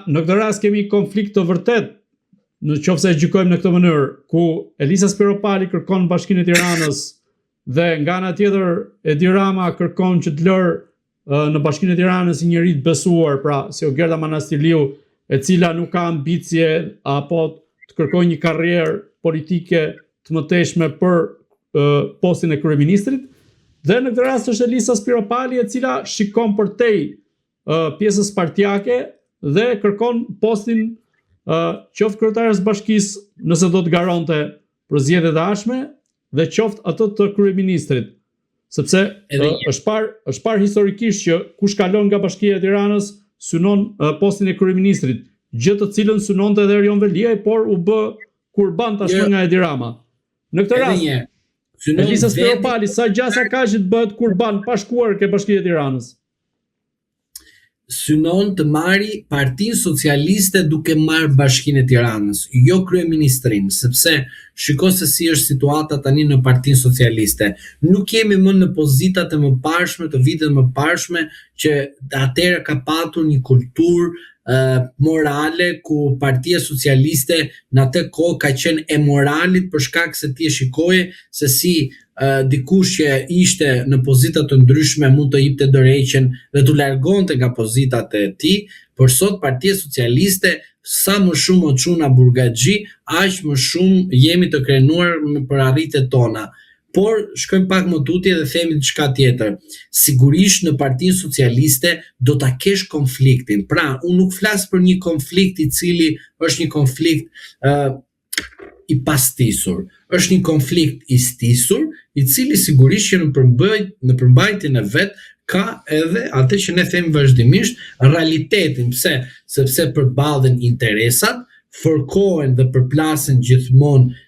në këtë rast kemi konflikt të vërtet, në qoftë se gjykojmë në këtë mënyrë, ku Elisa Spiropali kërkon Bashkinë e Tiranës dhe nga ana tjetër Edi Rama kërkon që të lërë në Bashkinë e Tiranës një njeri të besuar, pra si Gerda Manastiliu, e cila nuk ka ambicje apo të kërkojë një karrierë politike të mëtejshme për postin e kryeministrit. Dhe në këtë rast është Elisa Spiropali, e cila shikon përtej pjesës partijake dhe kërkon postin qoftë kryetarës bashkisë nëse do të garonte për zgjedhjet e ardhshme dhe qoftë ato të kryeministrit. Sepse është parë historikisht që kush kalon nga Bashkia e Tiranës synon postin e kryeministrit, gjë të cilën synonte edhe Erion Veliaj, por u bë kurban tashmë nga Edi Rama. Në këtë rast, Elisa Spiropali sa gjasa ka që të bëhet kurban pa shkuar ke Bashkia e Tiranës? Synon të marri Partinë Socialiste duke marrë Bashkinë e Tiranës, jo kryeministrinë, sepse shiko se si është situata tani në Partinë Socialiste. Nuk jemi më në pozitat e mëparshme të vitet mëparshme që atëherë ka patur një kulturë morale ku Partia Socialiste në atë kohë ka qenë e moralit për shkak se ti e shikoje se si dikush që ishte në pozita të ndryshme mund të jepte dorëheqjen dhe të largonte nga pozitat e tij, por sot Partia Socialiste sa më shumë o çuna burgaxhi, aq më shumë jemi të krenuar për arritjet tona. Por shkojmë pak më tutje dhe themi diçka tjetër. Sigurisht në Partinë Socialiste do ta kesh konfliktin. Pra, unë nuk flas për një konflikt i cili është një konflikt i pastisur. Është një konflikt i stisur, i cili sigurisht që në përmbajtjen e vet ka edhe atë që ne themi vazhdimisht realitetin. Pse? Sepse përballen interesat, fërkohen dhe përplasen gjithmonë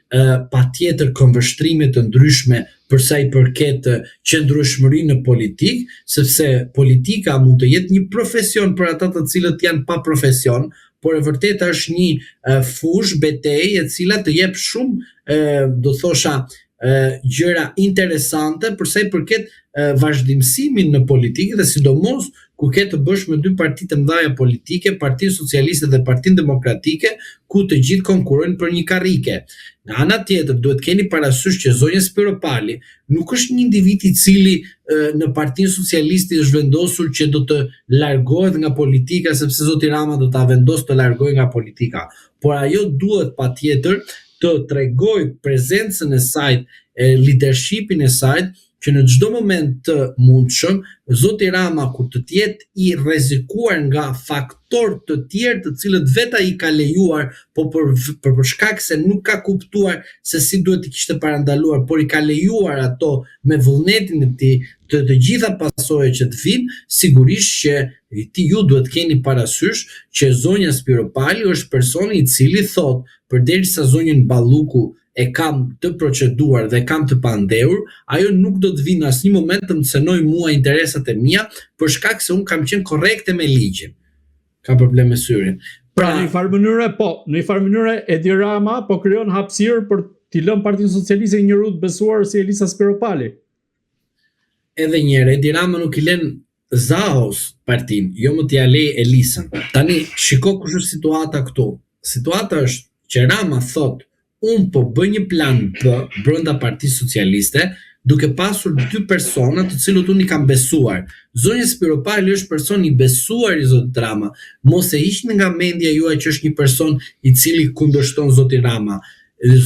patjetër konvështrime të ndryshme për sa i përket qëndrueshmërinë në politikë, sepse politika mund të jetë një profesion për ata të cilët janë pa profesion, por e vërteta është një fushë betejë e cila të jep shumë, do thosha, gjëra interesante për sa i përket vazhdimësimin në politikë dhe sidomos ku ke të bësh me dy parti të mëdha politike, Partinë Socialiste dhe Partinë Demokratike, ku të gjithë konkurrojnë për një karrike. Nga ana tjetër, duhet keni parasysh që zonja Spiropali nuk është një individ i cili në Partinë Socialiste është vendosur që do të largohet nga politika sepse zoti Rama do ta vendosë të largohej nga politika. Por ajo duhet patjetër të tregoj prezencën e saj, leadershipin e saj, që në çdo moment të mundshëm, zoti Rama kur të jetë i rrezikuar nga faktorë të tjerë të cilët vetë ai ka lejuar, po për shkak se nuk ka kuptuar se si duhet i kishte parandaluar, por i ka lejuar ato me vullnetin e tij të gjitha pasojat që të vinë, sigurisht që ju duhet keni parasysh që zonja Spiropali është personi i cili thotë, përderisa zonjën Balluku e kam të proceduar dhe kam të pandehur, ajo nuk do të vinë në asnjë moment të më cënoj mua interesat e mia për shkak se unë kam qenë korrekte me ligjin. Ka problem me syrin. Pra në një farë mënyre Edi Rama po krijon hapësirë për t'i lënë Partinë Socialiste një rrugë besuar si Elisa Spiropali. Edhe njëherë Edi Rama nuk i lën Zahos partinë, jo më t'ia lej Elisën. Tani shiko kush është situata këtu. Situata është që Rama thotë unë po bëj një plan B brenda Partisë Socialiste, duke pasur dy persona të cilët unë i kam besuar. Zonja Spiropali është person i besuar i zotit Rama. Mos e hiqni nga mendja juaj që është një person i cili kundërshton zotin Rama.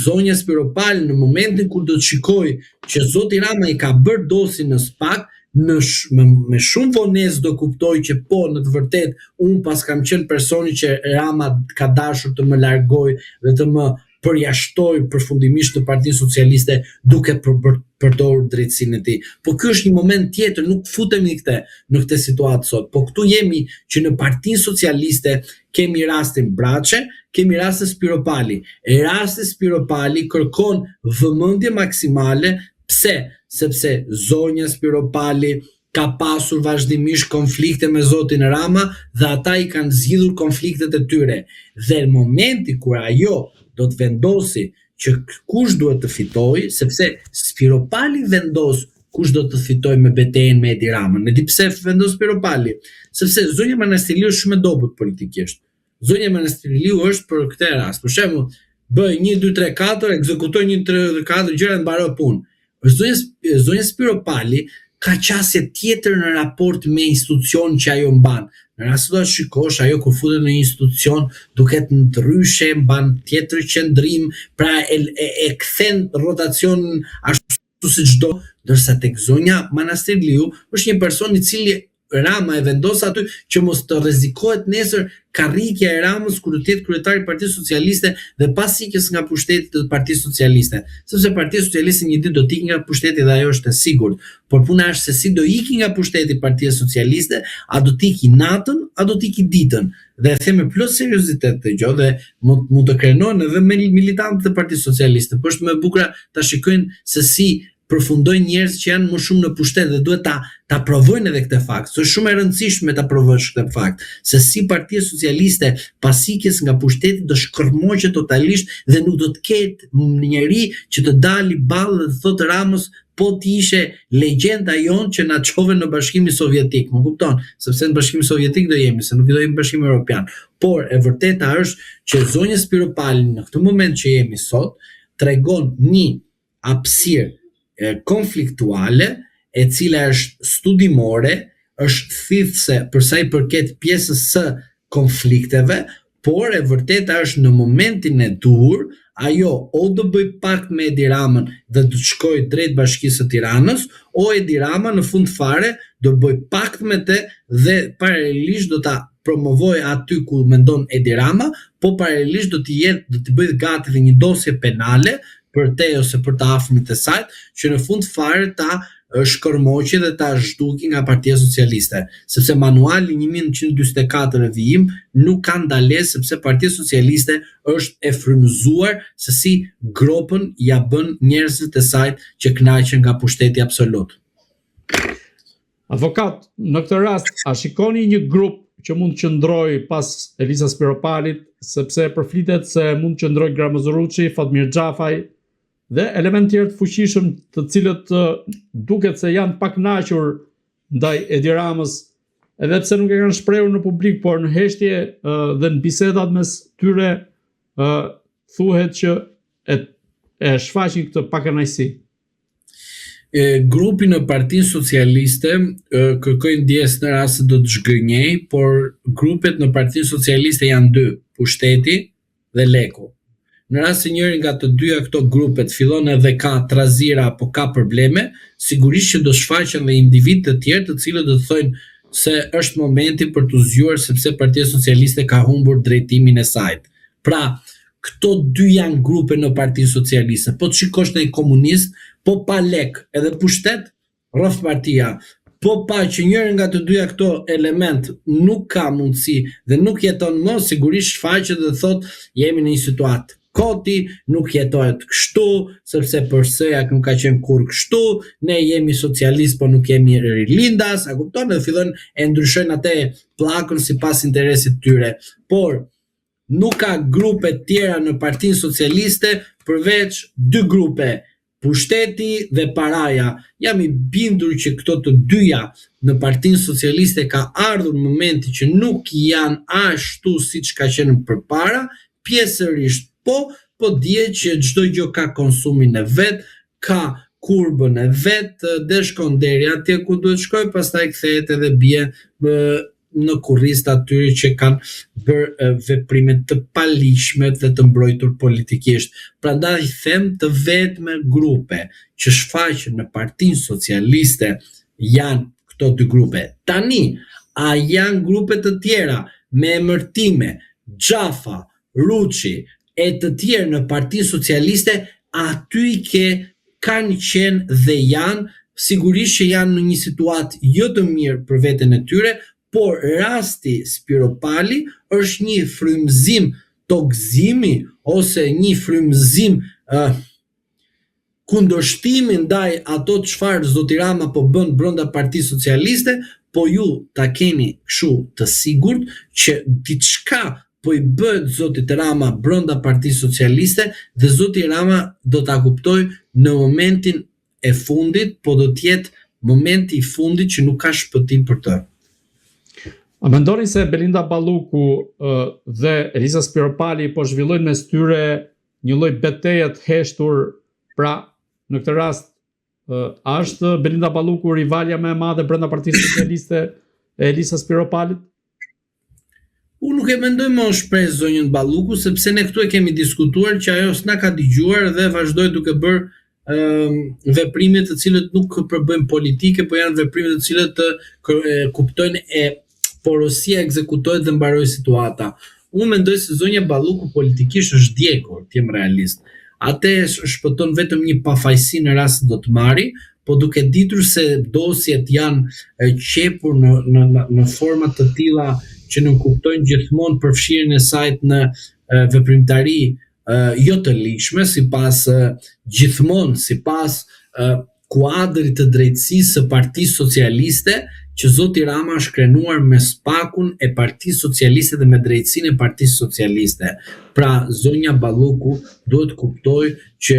Zonja Spiropali në momentin kur do të shikoj që zoti Rama i ka bërë dosin në SPAK, me shumë vonesë do kuptoj që po në të vërtet unë pas kam qenë personi që Rama ka dashur të më largoj dhe të më përjashtoj përfundimisht në Partinë Socialiste duke përdorur drejtsinë e tij. Po ky është një moment tjetër, nuk futemi në këtë situatë sot. Po këtu jemi që në Partinë Socialiste kemi rastin Braçe, kemi rastin Spiropali. Rasti Spiropali kërkon vëmendje maksimale. Pse? Sepse zonja Spiropali ka pasur vazhdimisht konflikte me zotin Rama dhe ata i kanë zgjidhur konfliktet e tyre. Dhe në momenti kur ajo do të vendosi që kush duhet të fitojë, sepse Spiropali vendos kush do të fitojë me betejën me Edi Ramën. Ne di pse vendos Spiropali, sepse zonja Manastiliu është shumë e dobët politikisht. zonja Manastriliu është për këtë rast. Për shembull, bëj 1 2 3 4, ekzekutoj 1 3 4 gjëra, mbaroj punë. Zonja Spiro Pali ka qasje tjetër në raport me institucion që ajo mban. Në rast do shikosh, ajo kur futet në një institucion duket ndryshe, mban tjetër qendrim, pra e kthen rotacionin ashtu siç do, ndërsa tek zonja Manastriliu është një person i cili Rama e vendos aty që mos të rrezikohet nesër karrikja e Ramës kur do të jetë kryetari i Partisë Socialiste dhe pas ikjes nga pushteti të Partisë Socialiste, sepse Partia Socialiste një ditë do të ikë nga pushteti dhe ajo është e sigurt, por puna është se si do ikë nga pushteti Partia Socialiste, a do të ikë natën, a do të ikë ditën. Dhe e them me plot seriozitet këtë gjë dhe mund të krenohen edhe me militantët e Partisë Socialiste, por është më e bukur ta shikojnë se si përfundojnë njerëz që janë më shumë në pushtet dhe duhet ta provojnë edhe këtë fakt. Është shumë e rëndësishme ta provosh këtë fakt, se si Partia Socialiste pas ikjes nga pushteti do shkërmoqet totalisht dhe nuk do të ketë njeri që të dali ballë dhe të thotë Ramës po ti ishe legjenda jon që na çove në Bashkimin Sovjetik. Më kupton? Sepse në Bashkimin Sovjetik do jemi, se nuk do jemi në Bashkimin Evropian. Por e vërteta është që zonja Spiro Pali në këtë moment që jemi sot tregon një hapësirë konfliktuale e cila është studimore, është thithse për sa i përket pjesës së konflikteve, por e vërteta është në momentin e dur, ajo o do bëj pakt me Edi Ramën dhe do të shkojë drejt Bashkisë së Tiranës, o Edi Rama në fund fare do bëj pakt me të dhe paralelisht do ta promovoj aty ku mendon Edi Rama, po paralelisht do të bëj gati dhe një dosje penale për te ose për të afërmit e saj, që në fund fare ta shkërmoqi dhe ta zhduki nga Partia Socialiste, sepse manuali 1144 e vijim nuk ka ndalesë, sepse Partia Socialiste është e frymëzuar se si gropën ja bën njerëzit e saj që kënaqen nga pushteti absolut. Avokat, në këtë rast, a shikoni një grup që mund të qëndroj pas Elisa Spiropalit, sepse përflitet se mund të qëndroj Gramazorruçi, Fatmir Xhafaj dhe element tjerë të fuqishëm të cilët duket se janë pak kënaqur ndaj Edi Ramës, edhe pse nuk e kanë shprehur në publik, por në heshtje dhe në bisedat mes tyre thuhet që e shfaqin këtë pakënaqësi. Grupi në Partinë Socialiste kërkoi ndjes në rast se do të zhgënjej, por grupet në Partinë Socialiste janë dy, pushteti dhe Leku. Në rast se njëri nga të dyja këto grupet fillon edhe ka trazira apo ka probleme, sigurisht që do shfaqen dhe individ të tjerë të cilët do të thonë se është momenti për të zgjuar sepse Partia Socialiste ka humbur drejtimin e saj. Pra, këto dy janë grupe në Partinë Socialiste. Po të shikosh në komunist, po pa lek edhe pushtet, rrëf partia. Po pa që njëri nga të dyja këto element nuk ka mundësi dhe nuk jeton më, sigurisht shfaqet dhe thot jemi në një situatë koti, nuk jetohet kështu, sepse PS-ja nuk ka qenë kur kështu, ne jemi socialist, po nuk jemi rilindas, a kupton, dhe fillon e ndryshojnë atë pllakën sipas interesit tyre. Por nuk ka grupe tjera në Partinë Socialiste përveç dy grupe, pushteti dhe paraja. Jam i bindur që këto të dyja në Partinë Socialiste ka ardhur momenti që nuk janë ashtu siç ka qenë përpara, pjesërisht po dihet që çdo gjë ka konsumin e vet, ka kurbën e vet, dhe shkon deri atje ku duhet shkoj, pastaj kthehet edhe bie në kurrizat atyre që kanë bërë veprime të palishme dhe të mbrojtur politikisht. Prandaj them të vetme grupe që shfaqen në Partinë Socialiste janë këto dy grupe. Tani, a janë grupe të tjera me emërtime, Xhafa, Ruçi e të tjerë në Partinë Socialiste, aty kanë qenë dhe janë, sigurisht që janë në një situatë jo të mirë për veten e tyre, por rasti Spiropali është një frymëzim tokëzimi ose një frymëzim kundërshtimi ndaj ato çfarë zoti Rama po bën brenda Partisë Socialiste, po ju ta keni kështu të sigurt që diçka po i bëhet zotit Rama brenda Partisë Socialiste dhe zoti Rama do ta kuptoj në momentin e fundit, po do të jetë momenti i fundit që nuk ka shpëtim për të. A mendoni se Belinda Balluku dhe Elisa Spiropali po zhvillojnë mes tyre një lloj betejë të heshtur, pra në këtë rast a është Belinda Balluku rivalja më e madhe brenda Partisë Socialiste e Elisa Spiropalit? Unë nuk e mendoj më shpesh zonjën Balluku, sepse ne këtu e kemi diskutuar që ajo s'na ka dëgjuar dhe vazhdoi duke bërë veprime të cilët nuk përbëjnë politike, po janë veprime të cilët kuptojnë porosia ekzekutohet dhe mbaroi situata. Unë mendoj se zonja Balluku politikisht është djegur, të jem realist. Atë shpëton vetëm një pafajësi në rast se do të marri, po duke ditur se dosjet janë qepur në forma të tilla që nuk kuptojnë gjithmonë përfshirjen e saj në veprimtari jo të lishme, sipas kuadrit të drejtësisë së Partisë Socialiste, që zoti Rama është krenuar me spakun e Partisë Socialiste dhe me drejtësinë e Partisë Socialiste. Pra, zonja Balluku duhet kuptoj që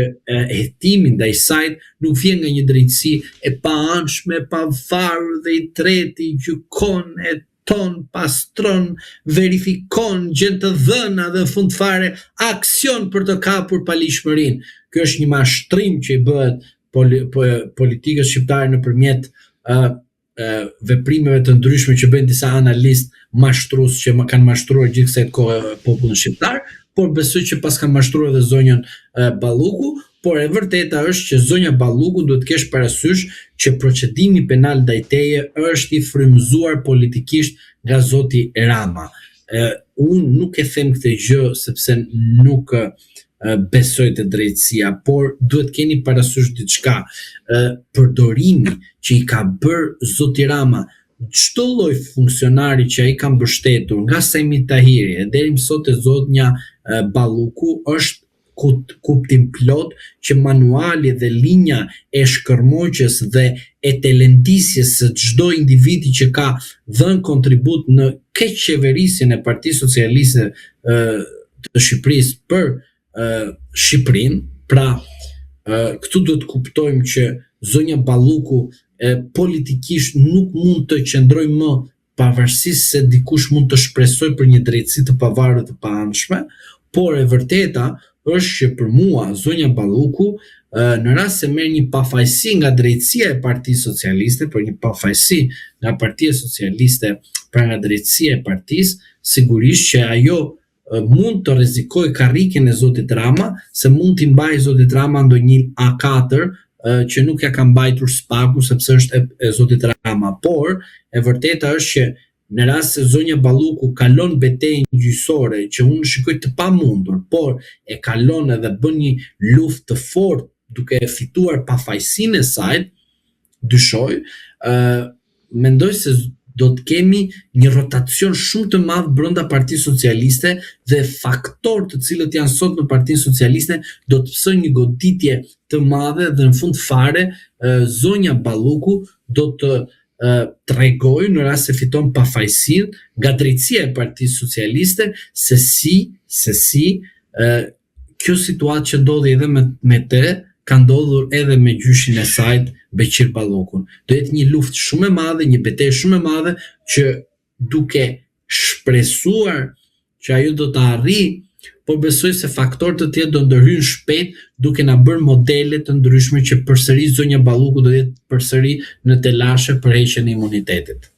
hetimi ndaj saj nuk vjen nga një drejtësi e paanshme, pavarur dhe i treti gjykon e ton, pastron, verifikon, gjen të dhëna dhe në fund fare aksion për të kapur palishmërinë. Ky është një mashtrim që i bëhet politikës shqiptare nëpërmjet veprimeve të ndryshme që bëjnë disa analistë mashtrues që më kanë mashtruar gjithë kësaj kohë popullin shqiptar, por besoj që pas kanë mashtruar edhe zonjën Balluku, por e vërteta është që zonja Balluku duhet të kesh parasysh që procedimi penal ndaj teje është i frymëzuar politikisht nga zoti Rama. Unë nuk e them këtë gjë sepse nuk besoj të drejtësia, por duhet keni parasysh diçka. Përdorimi që i ka bërë zoti Rama çdo lloj funksionari që ai ka mbështetur, nga Sejmi Tahiri deri më sot e zotnja Balluku, është kuptim plot që manuali dhe linja e shkërmoqjes dhe e telendisjes së çdo individi që ka dhënë kontribut në keqeverisjen e Partisë Socialiste të Shqipërisë për Shqipërinë. Pra, këtu duhet të kuptojmë që zonja Balluku politikisht nuk mund të qëndroj më, pavarësisht se dikush mund të shpresoj për një drejtësi të pavarur të paanshme, por e vërteta është që për mua zonja Balluku në rast se merr një pafajësi nga drejtësia e Partisë Socialiste, për një pafajësi nga Partia Socialiste për nga drejtësia e partisë, sigurisht që ajo mund të rrezikojë karriken e zotit Rama, se mund t'i mbajë zotit Rama ndonjë A4 që nuk ja ka mbajtur spaku sepse është e zotit Rama, por e vërteta është që në rast se zonja Balluku kalon betejën gjyqësore, që unë shikoj të pamundur, por e kalon edhe bën një luftë të fortë duke fituar pafajësinë e saj, dyshoj, mendoj se do të kemi një rotacion shumë të madh brenda Partisë Socialiste dhe faktorë të cilët janë sot në Partinë Socialiste do të pësojnë një goditje të madhe dhe në fund fare zonja Balluku do të tregoj në rast se fiton pafajësinë nga drejtësia e Partisë Socialiste se si kjo situatë që ndodhi edhe me të ka ndodhur edhe me gjyshin e saj Beqir Ballukun. Do jetë një luftë shumë e madhe, një betejë shumë e madhe që duke shpresuar që ajo do të arrijë, por besoj se faktorë të tjerë do ndërhyjnë shpejt duke na bërë modele të ndryshme që përsëri zonja Balluku do jetë përsëri në telashe për heqjen e imunitetit.